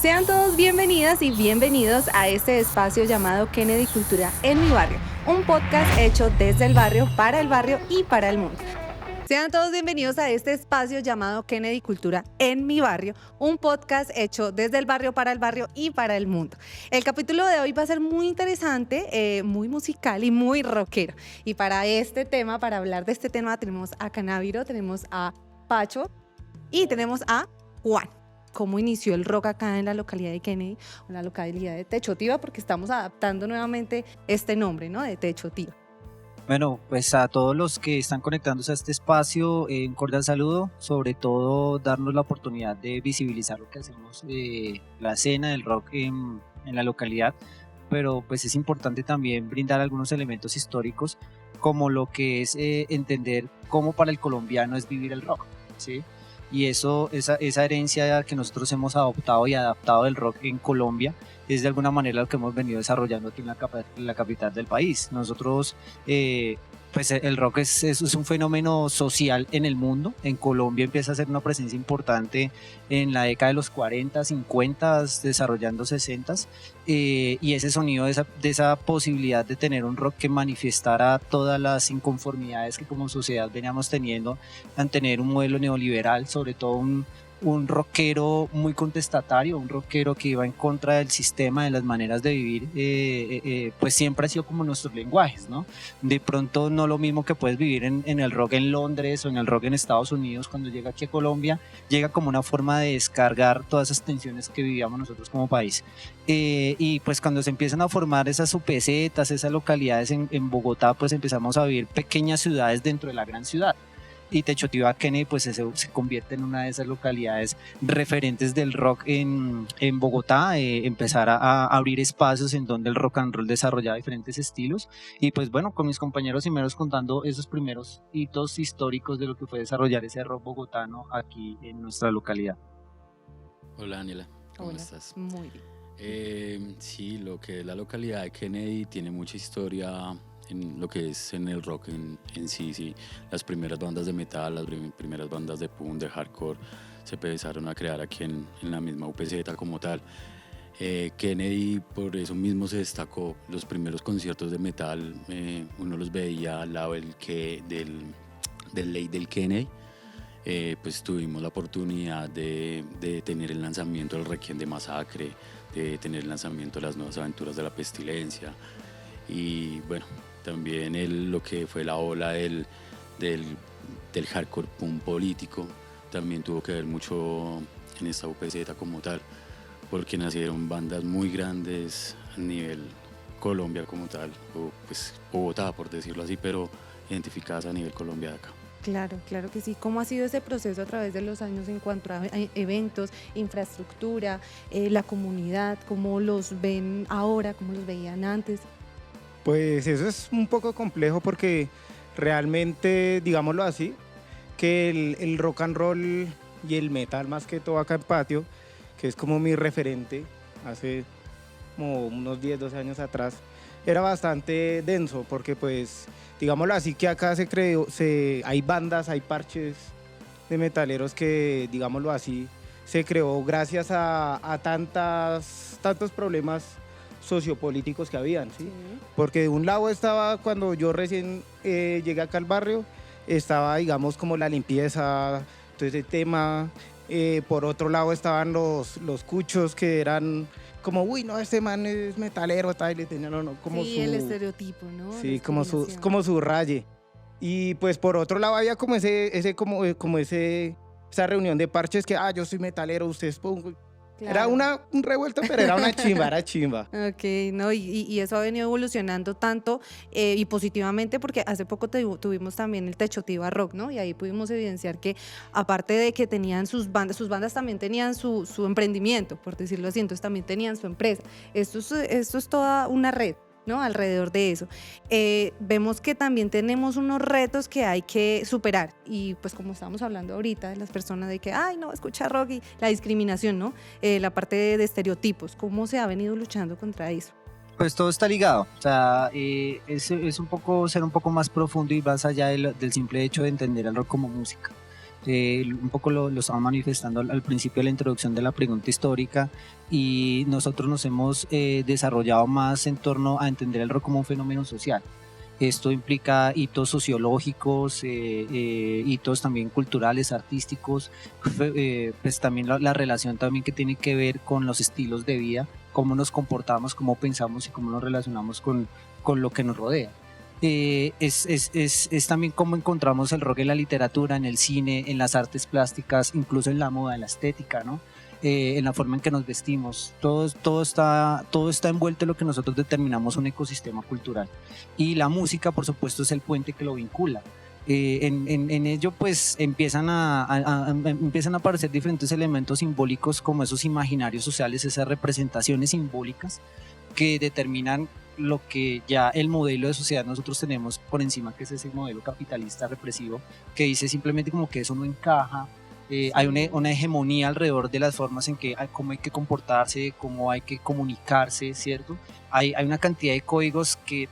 Sean todos bienvenidas y bienvenidos a este espacio llamado Kennedy Cultura en mi barrio, un podcast hecho desde el barrio y para el mundo. Sean todos bienvenidos a este espacio llamado Kennedy Cultura en mi barrio, un podcast hecho desde el barrio y para el mundo. El capítulo de hoy va a ser muy interesante, muy musical y muy rockero. Y para este tema, para hablar de este tema, tenemos a Canaviro, tenemos a Pacho y tenemos a Juan. ¿Cómo inició el rock acá en la localidad de Kennedy, o la localidad de Techotiva? Porque estamos adaptando nuevamente este nombre, ¿no? De Techotiva. Bueno, pues a todos los que están conectándose a este espacio, un cordial saludo, sobre todo darnos la oportunidad de visibilizar lo que hacemos, la escena del rock en la localidad, pero pues es importante también brindar algunos elementos históricos, como lo que es entender cómo para el colombiano es vivir el rock, ¿sí? Y esa herencia que nosotros hemos adoptado y adaptado del rock en Colombia es de alguna manera lo que hemos venido desarrollando aquí en la capital del país. Nosotros, pues el rock es un fenómeno social en el mundo. En Colombia empieza a ser una presencia importante en la década de los 40, 50, desarrollando 60. Y ese sonido de esa posibilidad de tener un rock que manifestara todas las inconformidades que como sociedad veníamos teniendo, al tener un modelo neoliberal, sobre todo un rockero muy contestatario, un rockero que iba en contra del sistema, de las maneras de vivir, pues siempre ha sido como nuestros lenguajes, ¿no? De pronto no lo mismo que puedes vivir en el rock en Londres o en el rock en Estados Unidos. Cuando llega aquí a Colombia, llega como una forma de descargar todas esas tensiones que vivíamos nosotros como país. Y pues cuando se empiezan a formar esas UPZs, esas localidades en Bogotá, pues empezamos a vivir pequeñas ciudades dentro de la gran ciudad. Y Techotiva, Kennedy, pues se convierte en una de esas localidades referentes del rock en Bogotá, empezar a abrir espacios en donde el rock and roll desarrollaba diferentes estilos. Y pues bueno, con mis compañeros Cimeros contando esos primeros hitos históricos de lo que fue desarrollar ese rock bogotano aquí en nuestra localidad. Hola Daniela, ¿cómo estás? Muy bien. Sí, lo que es la localidad de Kennedy tiene mucha historia en lo que es en el rock en sí. Las primeras bandas de metal, las primeras bandas de punk, de hardcore, se empezaron a crear aquí en la misma UPZ como tal. Kennedy por eso mismo se destacó. Los primeros conciertos de metal, uno los veía al lado del Ley del Kennedy. Pues tuvimos la oportunidad de tener el lanzamiento del Requiem de Masacre, de tener el lanzamiento de las Nuevas Aventuras de la Pestilencia, y bueno, también lo que fue la ola del hardcore punk político también tuvo que ver mucho en esta UPZ como tal, porque nacieron bandas muy grandes a nivel Colombia como tal, o pues Bogotá por decirlo así, pero identificadas a nivel Colombia de acá. Claro que sí. ¿Cómo ha sido ese proceso a través de los años en cuanto a eventos, infraestructura, la comunidad? ¿Cómo los ven ahora? ¿Cómo los veían antes? Pues eso es un poco complejo porque realmente, digámoslo así, que el rock and roll y el metal más que todo acá en Patio, que es como mi referente hace como unos 10, 12 años atrás, era bastante denso porque pues, digámoslo así, que acá hay bandas, hay parches de metaleros que, digámoslo así, se creó gracias a tantos problemas sociopolíticos que habían, ¿sí? Porque de un lado estaba, cuando yo recién llegué acá al barrio, estaba, digamos, como la limpieza, todo ese tema. Por otro lado estaban los cuchos que eran como, uy, no, este man es metalero, tal, y tenían como sí, el estereotipo, ¿no? Sí, como su raye. Y pues por otro lado había como esa reunión de parches que, yo soy metalero, usted es punk. Claro. Era un revuelto, pero era chimba. Ok, no, y eso ha venido evolucionando tanto y positivamente, porque hace poco tuvimos también el Techotiva Rock, ¿no? Y ahí pudimos evidenciar que aparte de que tenían sus bandas también tenían su emprendimiento, por decirlo así, entonces también tenían su empresa. Esto es toda una red, ¿no? Alrededor de eso. Vemos que también tenemos unos retos que hay que superar y pues como estábamos hablando ahorita de las personas de que, no, escucha rock y la discriminación, ¿no? La parte de estereotipos, ¿cómo se ha venido luchando contra eso? Pues todo está ligado, o sea, es un poco ser un poco más profundo y más allá del simple hecho de entender el rock como música. un poco lo estaba manifestando al principio de la introducción de la pregunta histórica, y nosotros nos hemos desarrollado más en torno a entender el rock como un fenómeno social. Esto implica hitos sociológicos, hitos también culturales, artísticos, pues también la relación también que tiene que ver con los estilos de vida, cómo nos comportamos, cómo pensamos y cómo nos relacionamos con lo que nos rodea. Es también cómo encontramos el rock en la literatura, en el cine, en las artes plásticas, incluso en la moda, en la estética, ¿no? En la forma en que nos vestimos. Todo está envuelto en lo que nosotros determinamos un ecosistema cultural. Y la música, por supuesto, es el puente que lo vincula. En ello pues empiezan a aparecer diferentes elementos simbólicos, como esos imaginarios sociales, esas representaciones simbólicas que determinan lo que ya el modelo de sociedad nosotros tenemos por encima, que es ese modelo capitalista represivo, que dice simplemente como que eso no encaja. Hay una hegemonía alrededor de las formas en que cómo hay que comportarse, cómo hay que comunicarse, ¿cierto? Hay una cantidad de códigos que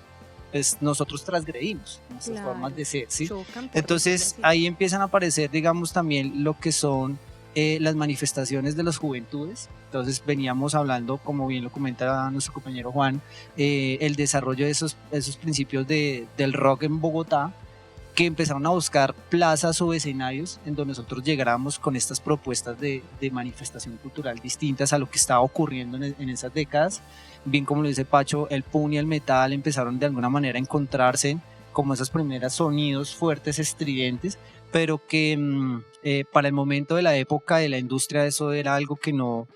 pues, nosotros transgredimos, nuestras formas de ser, ¿sí? Entonces ahí empiezan a aparecer, digamos, también lo que son las manifestaciones de las juventudes. Entonces veníamos hablando, como bien lo comenta nuestro compañero Juan, el desarrollo de esos principios del rock en Bogotá, que empezaron a buscar plazas o escenarios en donde nosotros llegáramos con estas propuestas de manifestación cultural distintas a lo que estaba ocurriendo en esas décadas. Bien como lo dice Pacho, el punk y el metal empezaron de alguna manera a encontrarse como esos primeros sonidos fuertes, estridentes, pero que para el momento de la época de la industria eso era algo que no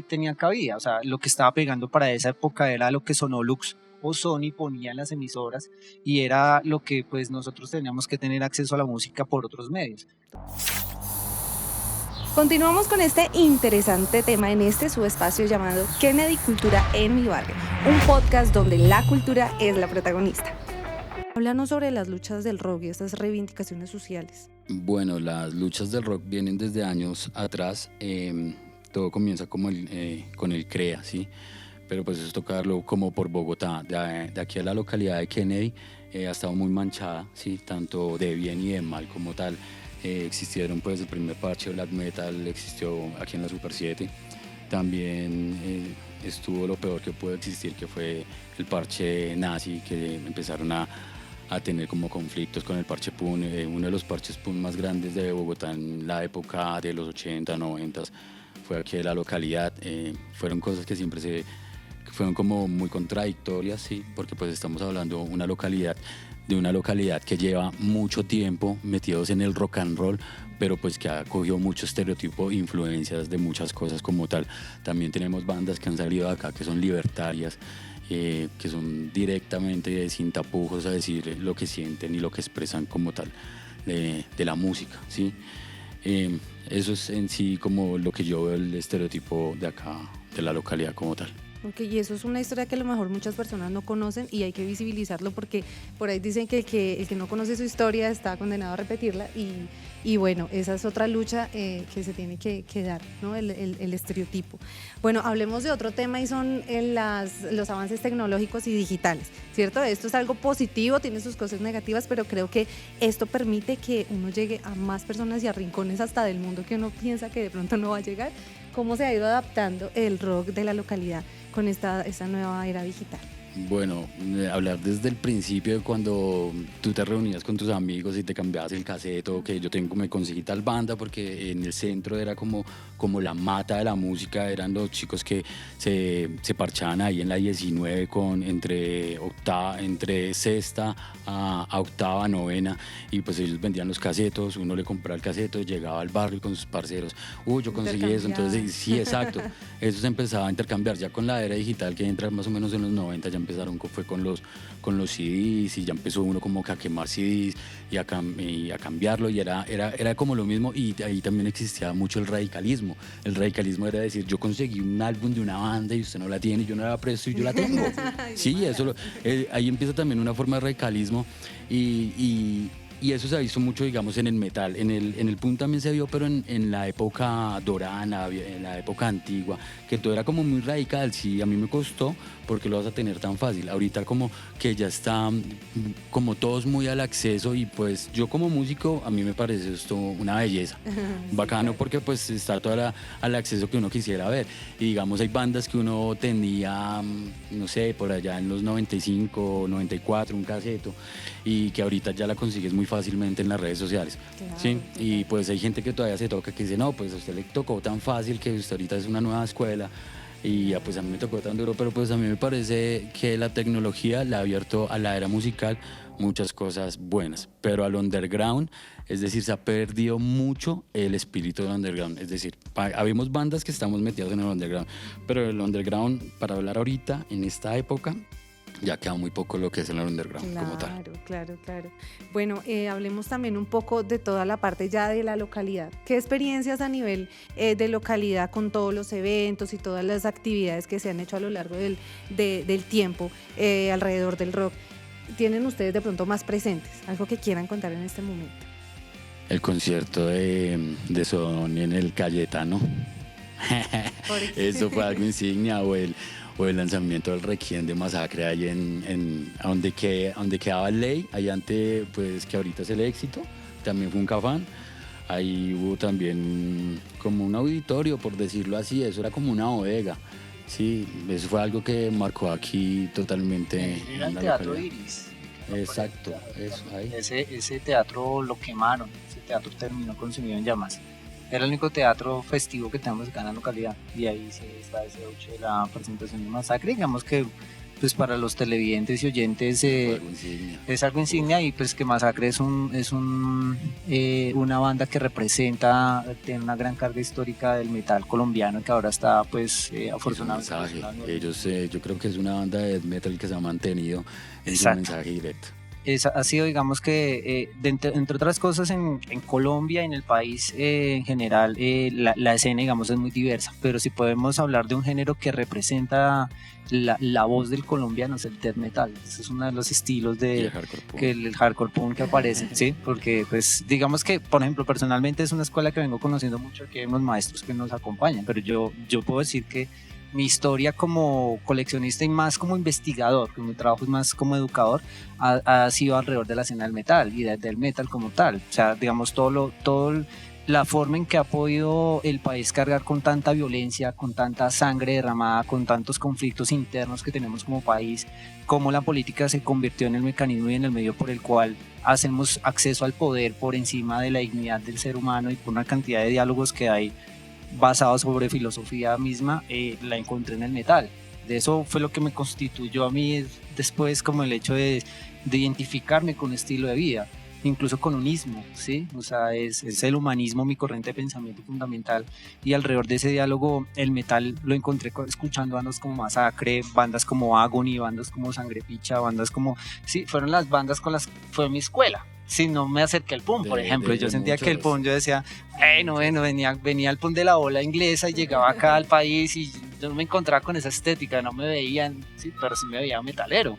tenía cabida. O sea, lo que estaba pegando para esa época era lo que Sonolux o Sony ponía en las emisoras, y era lo que pues nosotros teníamos que tener acceso a la música por otros medios. Continuamos con este interesante tema en este su espacio llamado Kennedy Cultura en mi barrio, un podcast donde la cultura es la protagonista. Háblanos sobre las luchas del rock y estas reivindicaciones sociales. Bueno, las luchas del rock vienen desde años atrás. Todo comienza como con el CREA, ¿sí? Pero pues es tocarlo como por Bogotá. De aquí a la localidad de Kennedy ha estado muy manchada, ¿sí? Tanto de bien y de mal como tal. Existieron pues el primer parche Black Metal, existió aquí en la Super 7. También estuvo lo peor que pudo existir, que fue el parche nazi, que empezaron a tener como conflictos con el parche punk. Uno de los parches punk más grandes de Bogotá en la época de los 80, 90 fue aquí en la localidad. Fueron cosas que siempre fueron como muy contradictorias, ¿sí? Porque pues estamos hablando de una localidad que lleva mucho tiempo metidos en el rock and roll, pero pues que ha cogido mucho estereotipo, influencias de muchas cosas como tal. También tenemos bandas que han salido de acá que son libertarias, que son directamente sin tapujos a decir lo que sienten y lo que expresan como tal de la música, ¿sí? Eso es en sí como lo que yo veo el estereotipo de acá, de la localidad como tal. Okay, y eso es una historia que a lo mejor muchas personas no conocen y hay que visibilizarlo, porque por ahí dicen que el que no conoce su historia está condenado a repetirla, y bueno, esa es otra lucha que se tiene que dar, ¿no? El estereotipo. Bueno, hablemos de otro tema, y son los avances tecnológicos y digitales, ¿cierto? Esto es algo positivo, tiene sus cosas negativas, pero creo que esto permite que uno llegue a más personas y a rincones hasta del mundo que uno piensa que de pronto no va a llegar. ¿Cómo se ha ido adaptando el rock de la localidad con esta nueva era digital? Bueno, hablar desde el principio, de cuando tú te reunías con tus amigos y te cambiabas el caseto, que me conseguí tal banda, porque en el centro era como la mata de la música, eran los chicos que se parchaban ahí en la 19 entre sexta a octava, novena, y pues ellos vendían los casetos, uno le compraba el caseto, llegaba al barrio con sus parceros, yo conseguí eso, entonces sí, exacto, eso se empezaba a intercambiar. Ya con la era digital que entra más o menos en los 90, ya fue con los CDs, y ya empezó uno como que a quemar CDs y a cambiarlo, y era como lo mismo. Y ahí también existía mucho el radicalismo. El radicalismo era decir, yo conseguí un álbum de una banda y usted no la tiene, yo no la presto y yo la tengo. Sí, ahí empieza también una forma de radicalismo, y Y eso se ha visto mucho, digamos, en el metal. En el punk también se vio, pero en la época dorada, en la época antigua, que todo era como muy radical. Sí, a mí me costó porque lo vas a tener tan fácil. Ahorita como que ya está como todos muy al acceso, y pues yo como músico a mí me parece esto una belleza. Bacano, porque pues está todo al acceso que uno quisiera ver. Y digamos, hay bandas que uno tenía, no sé, por allá en los 95, 94, un caseto, y que ahorita ya la consigues muy fácilmente en las redes sociales. Claro, ¿sí? claro. Y pues hay gente que todavía se toca, que dice, no, pues a usted le tocó tan fácil, que usted ahorita es una nueva escuela, y ya pues a mí me tocó tan duro. Pero pues a mí me parece que la tecnología le ha abierto a la era musical muchas cosas buenas, pero al underground, es decir, se ha perdido mucho el espíritu del underground. Es decir, habemos bandas que estamos metidos en el underground, pero el underground, para hablar ahorita, en esta época, ya queda muy poco lo que es el underground como tal. Claro. Bueno, hablemos también un poco de toda la parte ya de la localidad. ¿Qué experiencias a nivel de localidad, con todos los eventos y todas las actividades que se han hecho a lo largo del tiempo alrededor del rock, tienen ustedes de pronto más presentes? Algo que quieran contar en este momento. El concierto de Sodón en el Cayetano. Eso fue algo insignia. O el lanzamiento del Requiem de Masacre ahí en donde quedaba Ley, ahí antes, pues que ahorita es el Éxito, también fue un Cafán. Ahí hubo también como un auditorio, por decirlo así, eso era como una bodega. Sí, eso fue algo que marcó aquí totalmente. Era el Teatro Iris. Exacto, eso, ahí. Ese teatro lo quemaron, ese teatro terminó consumido en llamas. Era el único teatro festivo que tenemos acá en la localidad, y ahí sí está ese 8 de la presentación de Masacre. Digamos que pues para los televidentes y oyentes es algo insignia, y pues que Masacre es una banda que representa, tiene una gran carga histórica del metal colombiano, que ahora está pues afortunadamente. Ellos, yo creo que es una banda de death metal que se ha mantenido en su mensaje directo. Ha sido, digamos que, entre otras cosas, en Colombia y en el país en general, la escena, digamos, es muy diversa, pero si podemos hablar de un género que representa la voz del colombiano, es el death metal. Ese es uno de los estilos de el hardcore punk que aparece, ¿sí? Porque, pues, digamos que, por ejemplo, personalmente es una escuela que vengo conociendo mucho, que hay unos maestros que nos acompañan, pero yo puedo decir que mi historia como coleccionista y más como investigador, que mi trabajo es más como educador, ha sido alrededor de la escena del metal y del metal como tal. O sea, digamos, la forma en que ha podido el país cargar con tanta violencia, con tanta sangre derramada, con tantos conflictos internos que tenemos como país, cómo la política se convirtió en el mecanismo y en el medio por el cual hacemos acceso al poder por encima de la dignidad del ser humano, y por una cantidad de diálogos que hay basado sobre filosofía misma, la encontré en el metal. De eso fue lo que me constituyó a mí después, como el hecho de identificarme con un estilo de vida, incluso con unismo, ¿sí? O sea, es el humanismo mi corriente de pensamiento fundamental, y alrededor de ese diálogo el metal lo encontré escuchando bandas como Masacre, bandas como Agony, bandas como Sangre Picha, bandas como... Sí, fueron las bandas con las... fue mi escuela. Si no me acerqué al punk, por ejemplo, yo sentía que el punk, yo decía, venía al punk de la ola inglesa y llegaba acá al país y yo no me encontraba con esa estética, no me veían, sí, pero sí me veía metalero.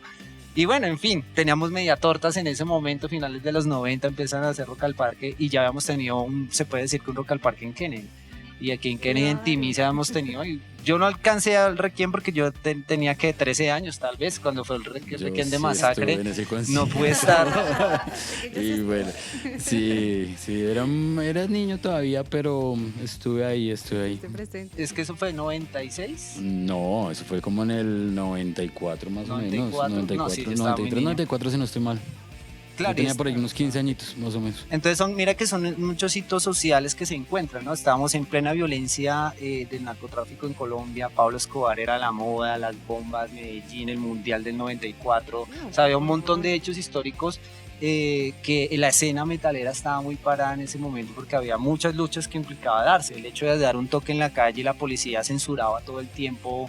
Y bueno, en fin, teníamos media tortas en ese momento, finales de los 90, empiezan a hacer Rock al Parque, y ya habíamos tenido, se puede decir que un Rock al Parque en Kennedy. Y aquí en Kennedy, en Timiza, habíamos tenido... Yo no alcancé al Requiem porque yo tenía que 13 años tal vez cuando fue el Requiem de Masacre. No pude estar. Y bueno, sí, era niño todavía, pero estuve ahí. ¿Es que eso fue en 96? No, eso fue como en el 94 más o menos. 93, 94 si no estoy mal. Claro, yo tenía por ahí unos 15 añitos, más o menos. Entonces mira que son muchos hitos sociales que se encuentran, ¿no? Estábamos en plena violencia del narcotráfico en Colombia, Pablo Escobar era la moda, las bombas, Medellín, el Mundial del 94, o sea, había un montón de hechos históricos que la escena metalera estaba muy parada en ese momento, porque había muchas luchas que implicaba darse. El hecho de dar un toque en la calle y la policía censuraba todo el tiempo,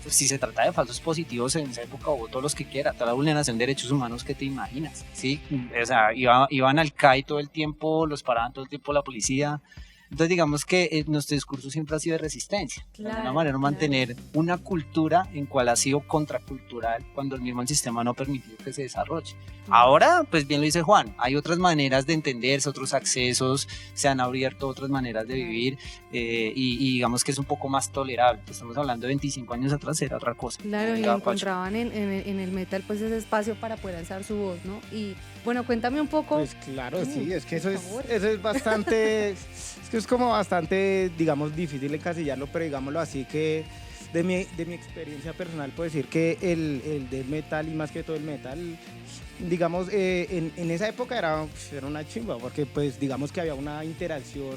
si se trata de falsos positivos en esa época, hubo todos los que quiera, toda la vulneración de derechos humanos que te imaginas, ¿sí? O sea, iban al CAI todo el tiempo, los paraban todo el tiempo la policía. Entonces digamos que nuestro discurso siempre ha sido de resistencia, de alguna manera Claro. mantener una cultura en cual ha sido contracultural cuando el sistema no ha permitido que se desarrolle. Ahora, pues bien lo dice Juan, hay otras maneras de entenderse, otros accesos, se han abierto otras maneras de vivir y digamos que es un poco más tolerable. Estamos hablando de 25 años atrás, era otra cosa. Claro, y Venga, Pacho. encontraban en el metal pues ese espacio para poder alzar su voz, ¿no? Y bueno, cuéntame un poco. Pues claro, sí, es que por eso favor. es bastante, es que es como bastante, digamos, difícil encasillarlo, pero digámoslo así que de mi experiencia personal puedo decir que el death metal y más que todo el metal, digamos, en esa época era una chimba, porque pues digamos que había una interacción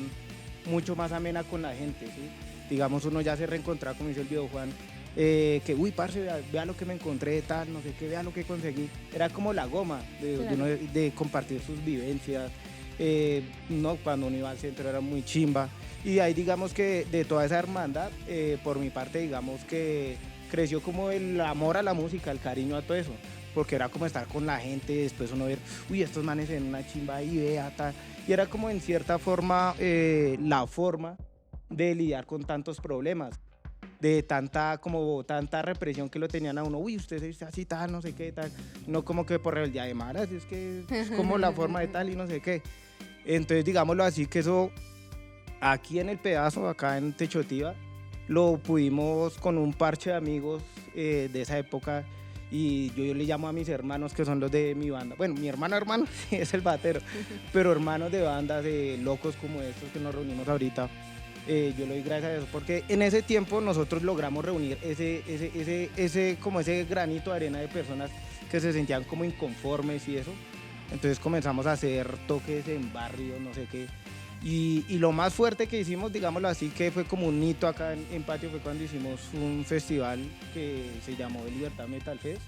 mucho más amena con la gente, ¿sí? Digamos, uno ya se reencontraba, como dice el viejo Juan, que uy, parce, vea lo que me encontré, tal, no sé qué, vea lo que conseguí. Era como la goma Claro. uno de compartir sus vivencias. No, cuando uno iba al centro era muy chimba. Y ahí digamos que de toda esa hermandad, por mi parte digamos que creció como el amor a la música, el cariño a todo eso. Porque era como estar con la gente, después uno ver, uy, estos manes en una chimba y vea, tal. Y era como en cierta forma la forma de lidiar con tantos problemas, de tanta represión que lo tenían a uno, uy, usted se dice así tal, no sé qué tal, no como que por rebeldía de malas, es que es como la forma de tal y no sé qué. Entonces digámoslo así que eso aquí en el pedazo, acá en Techotiva, lo pudimos con un parche de amigos de esa época. Y yo le llamo a mis hermanos que son los de mi banda. Bueno, mi hermano sí, es el batero, pero hermanos de bandas de locos como estos que nos reunimos ahorita. Yo le doy gracias a eso, porque en ese tiempo nosotros logramos reunir como ese granito de arena de personas que se sentían como inconformes y eso. Entonces comenzamos a hacer toques en barrios, no sé qué. Y lo más fuerte que hicimos, digámoslo así, que fue como un hito acá en Patio, fue cuando hicimos un festival que se llamó El Libertad Metal Fest.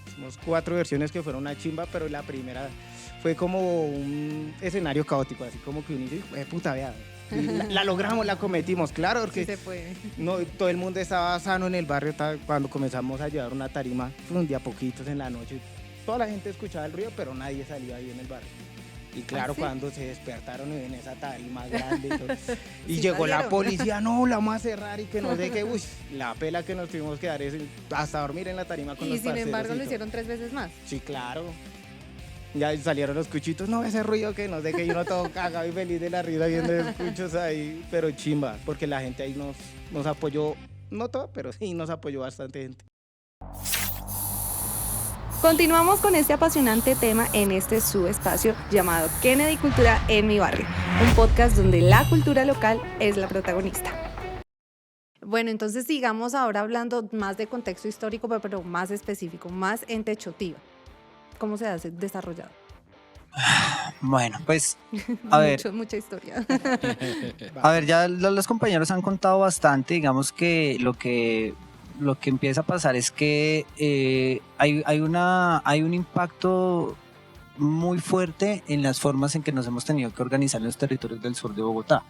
Hicimos 4 versiones que fueron una chimba, pero la primera fue como un escenario caótico, así como que uno dice, puta, vea, la logramos, la cometimos, claro, porque Sí se puede. no, todo el mundo estaba sano en el barrio cuando comenzamos a llevar una tarima, un día poquitos en la noche. Toda la gente escuchaba el ruido, pero nadie salía ahí en el barrio. Y claro, ¿sí? cuando se despertaron y ven esa tarima grande y, todo, y Sí llegó la salieron. policía, no, la vamos a cerrar y que no sé qué, uy, la pela que nos tuvimos que dar es hasta dormir en la tarima con Y los sin parceros embargo y lo todo. hicieron 3 veces más. Sí, claro. Ya salieron los cuchitos, no, ese ruido que no sé qué, y uno todo cagado y feliz de la risa viendo los cuchos ahí, pero chimba, porque la gente ahí nos apoyó, no todo, pero sí nos apoyó bastante gente. Continuamos con este apasionante tema en este subespacio llamado Kennedy Cultura en mi barrio, un podcast donde la cultura local es la protagonista. Bueno, entonces sigamos ahora hablando más de contexto histórico, pero más específico, más en Techotiva. ¿Cómo se ha desarrollado? Bueno, pues a ver, Mucha historia. A ver, ya los compañeros han contado bastante, digamos que lo que empieza a pasar es que hay un impacto muy fuerte en las formas en que nos hemos tenido que organizar en los territorios del sur de Bogotá.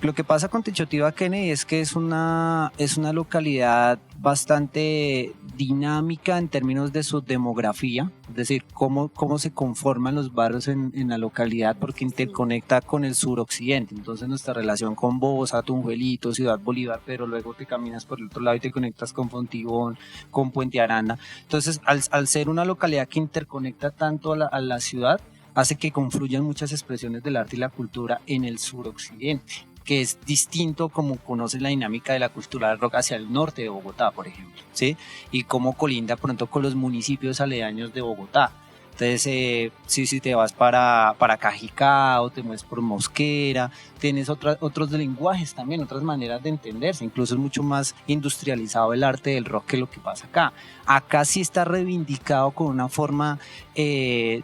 Lo que pasa con Techotiva, Kennedy, es que es una localidad bastante dinámica en términos de su demografía, es decir, cómo se conforman los barrios en la localidad, porque interconecta con el suroccidente. Entonces nuestra relación con Bosa, Tunjuelito, Ciudad Bolívar, pero luego te caminas por el otro lado y te conectas con Fontibón, con Puente Aranda. Entonces, al ser una localidad que interconecta tanto a la ciudad, hace que confluyan muchas expresiones del arte y la cultura en el suroccidente, que es distinto como conoce la dinámica de la cultura del rock hacia el norte de Bogotá, por ejemplo, ¿sí? Y cómo colinda pronto con los municipios aledaños de Bogotá. Entonces, si te vas para Cajicá o te mueves por Mosquera, tienes otros lenguajes también, otras maneras de entenderse. Incluso es mucho más industrializado el arte del rock que lo que pasa acá. Acá sí está reivindicado con una forma de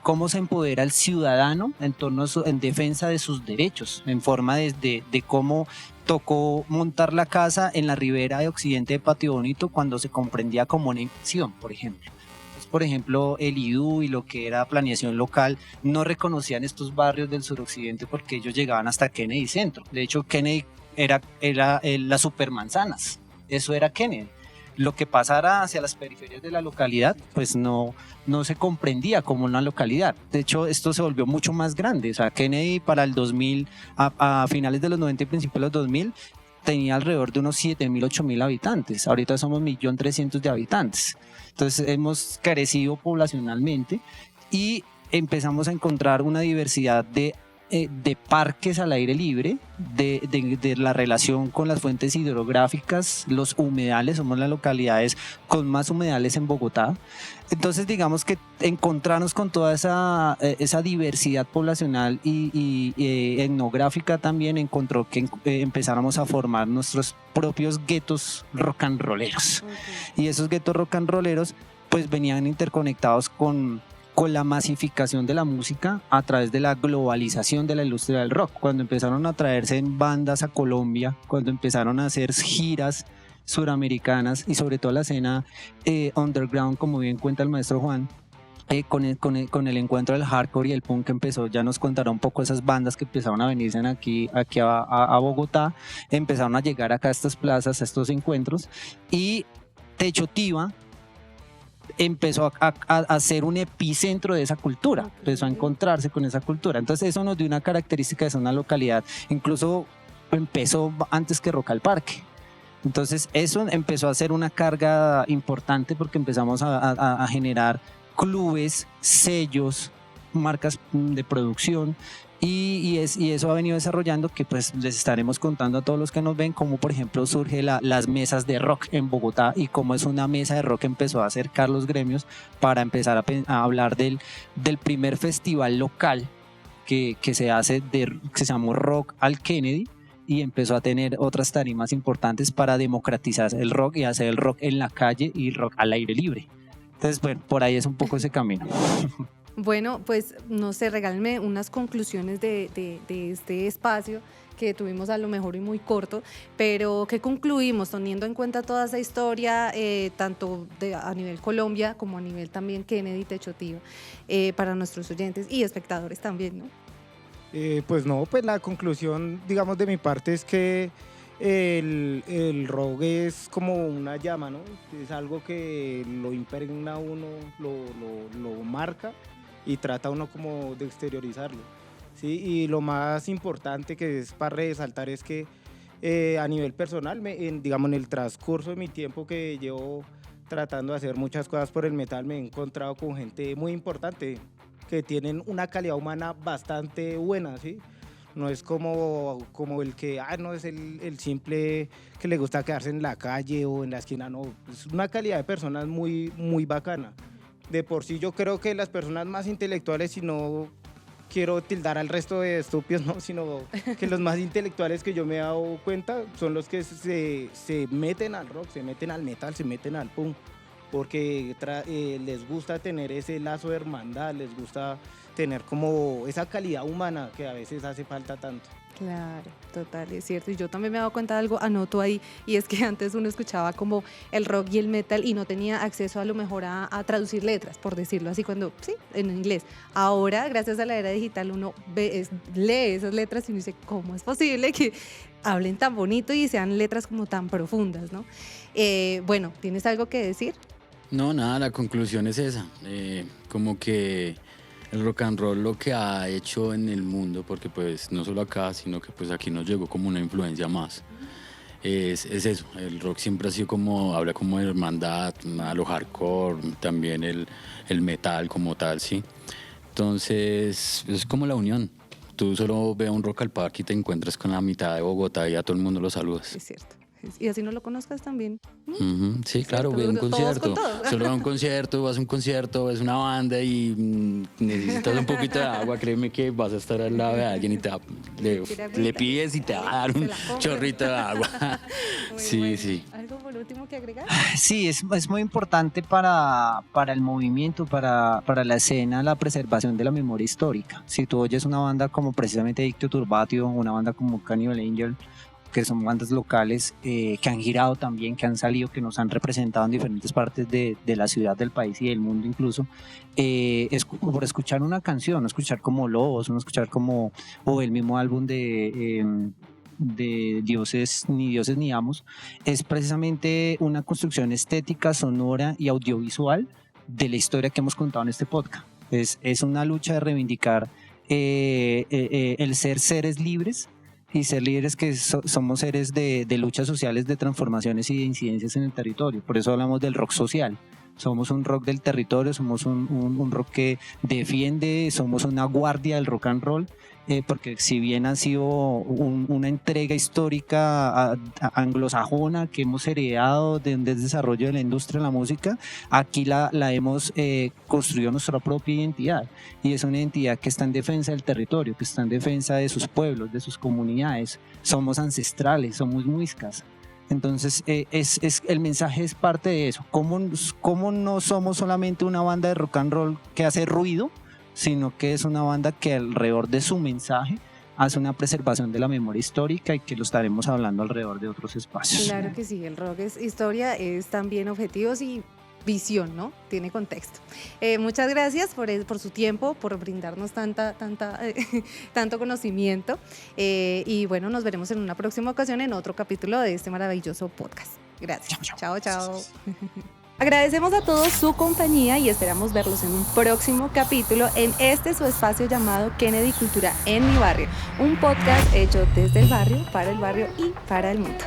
cómo se empodera el ciudadano en defensa de sus derechos, en forma de cómo tocó montar la casa en la ribera de occidente de Patio Bonito cuando se comprendía como una invasión, por ejemplo. Por ejemplo, el IDU y lo que era planeación local no reconocían estos barrios del suroccidente porque ellos llegaban hasta Kennedy Centro. De hecho, Kennedy era la supermanzanas. Eso era Kennedy. lo que pasara hacia las periferias de la localidad, pues no se comprendía como una localidad. De hecho, esto se volvió mucho más grande. O sea, Kennedy para el 2000, a finales de los 90 y principios de los 2000, tenía alrededor de unos 7.000, 8.000 habitantes. Ahorita somos 1.300.000 de habitantes. Entonces hemos crecido poblacionalmente y empezamos a encontrar una diversidad de parques al aire libre, de la relación con las fuentes hidrográficas, los humedales. Somos las localidades con más humedales en Bogotá. Entonces digamos que encontrarnos con toda esa diversidad poblacional y etnográfica también encontró que empezáramos a formar nuestros propios guetos rock and rolleros. Y esos guetos rock and rolleros pues venían interconectados con la masificación de la música a través de la globalización de la industria del rock. Cuando empezaron a traerse en bandas a Colombia, cuando empezaron a hacer giras suramericanas y sobre todo la escena underground, como bien cuenta el maestro Juan, con el encuentro del hardcore y el punk que empezó, ya nos contará un poco esas bandas que empezaron a venirse aquí a Bogotá, empezaron a llegar acá a estas plazas, a estos encuentros, y Techotiva empezó a ser un epicentro de esa cultura, empezó a encontrarse con esa cultura. Entonces eso nos dio una característica de ser una localidad, incluso empezó antes que Rock al Parque. Entonces eso empezó a ser una carga importante porque empezamos a generar clubes, sellos, marcas de producción, y eso ha venido desarrollando, que pues les estaremos contando a todos los que nos ven, como por ejemplo surge las mesas de rock en Bogotá y cómo es una mesa de rock empezó a acercar los gremios para empezar a hablar del primer festival local que se hace, que se llamó Rock al Kennedy, y empezó a tener otras tarimas importantes para democratizar el rock y hacer el rock en la calle y rock al aire libre. Entonces, bueno, por ahí es un poco ese camino. Bueno, pues no sé, regálenme unas conclusiones de este espacio que tuvimos, a lo mejor y muy corto, pero ¿qué concluimos teniendo en cuenta toda esa historia, tanto a nivel Colombia como a nivel también Kennedy, Techotiva, para nuestros oyentes y espectadores también, ¿no? Pues la conclusión, digamos, de mi parte es que el rock es como una llama, ¿no? Es algo que lo impregna a uno, lo marca y trata uno como de exteriorizarlo, ¿sí? Y lo más importante que es para resaltar es que a nivel personal, digamos, en el transcurso de mi tiempo que llevo tratando de hacer muchas cosas por el metal, me he encontrado con gente muy importante que tienen una calidad humana bastante buena, ¿sí? No es como el que, no es el simple que le gusta quedarse en la calle o en la esquina, no. Es una calidad de personas muy, muy bacana. De por sí yo creo que las personas más intelectuales, y no quiero tildar al resto de estúpidos, no, sino que los más intelectuales que yo me he dado cuenta son los que se meten al rock, se meten al metal, se meten al punk, porque les gusta tener ese lazo de hermandad, les gusta tener como esa calidad humana que a veces hace falta tanto. Claro, total, es cierto. Y yo también me he dado cuenta de algo, anoto ahí, y es que antes uno escuchaba como el rock y el metal y no tenía acceso a lo mejor a traducir letras, por decirlo así, sí, en inglés. Ahora, gracias a la era digital, uno lee esas letras y uno dice, ¿cómo es posible que hablen tan bonito y sean letras como tan profundas, ¿no? Bueno, ¿tienes algo que decir? No, nada, la conclusión es esa. Como que el rock and roll lo que ha hecho en el mundo, porque pues no solo acá, sino que pues aquí nos llegó como una influencia más, es eso. El rock siempre ha sido habla como de hermandad, a lo hardcore, también el metal como tal, ¿sí? Entonces es como la unión. Tú solo ve a un Rock al Parque y te encuentras con la mitad de Bogotá y a todo el mundo lo saludas. Es cierto. Y así no lo conozcas también. Sí, claro, ve un concierto. Solo va a un concierto, vas a un concierto, ves una banda y necesitas un poquito de agua. Créeme que vas a estar al lado de alguien y le pides y te va a dar un chorrito de agua. Sí, bueno. Sí. ¿Algo por último que agregar? Sí, es muy importante para el movimiento, para la escena, la preservación de la memoria histórica. Si tú oyes una banda como precisamente Dictio Turbatio, una banda como Cannibal Angel, que son bandas locales que han girado también, que han salido, que nos han representado en diferentes partes de la ciudad, del país y del mundo incluso, es como por escuchar una canción, no escuchar como Lobos, no escuchar como, o el mismo álbum de de dioses ni amos, es precisamente una construcción estética, sonora y audiovisual de la historia que hemos contado en este podcast. Es una lucha de reivindicar el ser seres libres, y ser líderes que somos seres de luchas sociales, de transformaciones y de incidencias en el territorio. Por eso hablamos del rock social. Somos un rock del territorio, somos un rock que defiende, somos una guardia del rock and roll, porque si bien ha sido una entrega histórica anglosajona que hemos heredado desde el desarrollo de la industria de la música, aquí la hemos construido nuestra propia identidad, y es una identidad que está en defensa del territorio, que está en defensa de sus pueblos, de sus comunidades. Somos ancestrales, somos muiscas. Entonces el mensaje es parte de eso. ¿Cómo no somos solamente una banda de rock and roll que hace ruido, sino que es una banda que alrededor de su mensaje hace una preservación de la memoria histórica, y que lo estaremos hablando alrededor de otros espacios? Claro que sí, el rock es historia, es también objetivos y visión, ¿no? Tiene contexto. Muchas gracias por su tiempo, por brindarnos tanto conocimiento, y bueno, nos veremos en una próxima ocasión en otro capítulo de este maravilloso podcast. Gracias. Chao. Agradecemos a todos su compañía y esperamos verlos en un próximo capítulo en su espacio llamado Kennedy Cultura en mi barrio, un podcast hecho desde el barrio, para el barrio y para el mundo.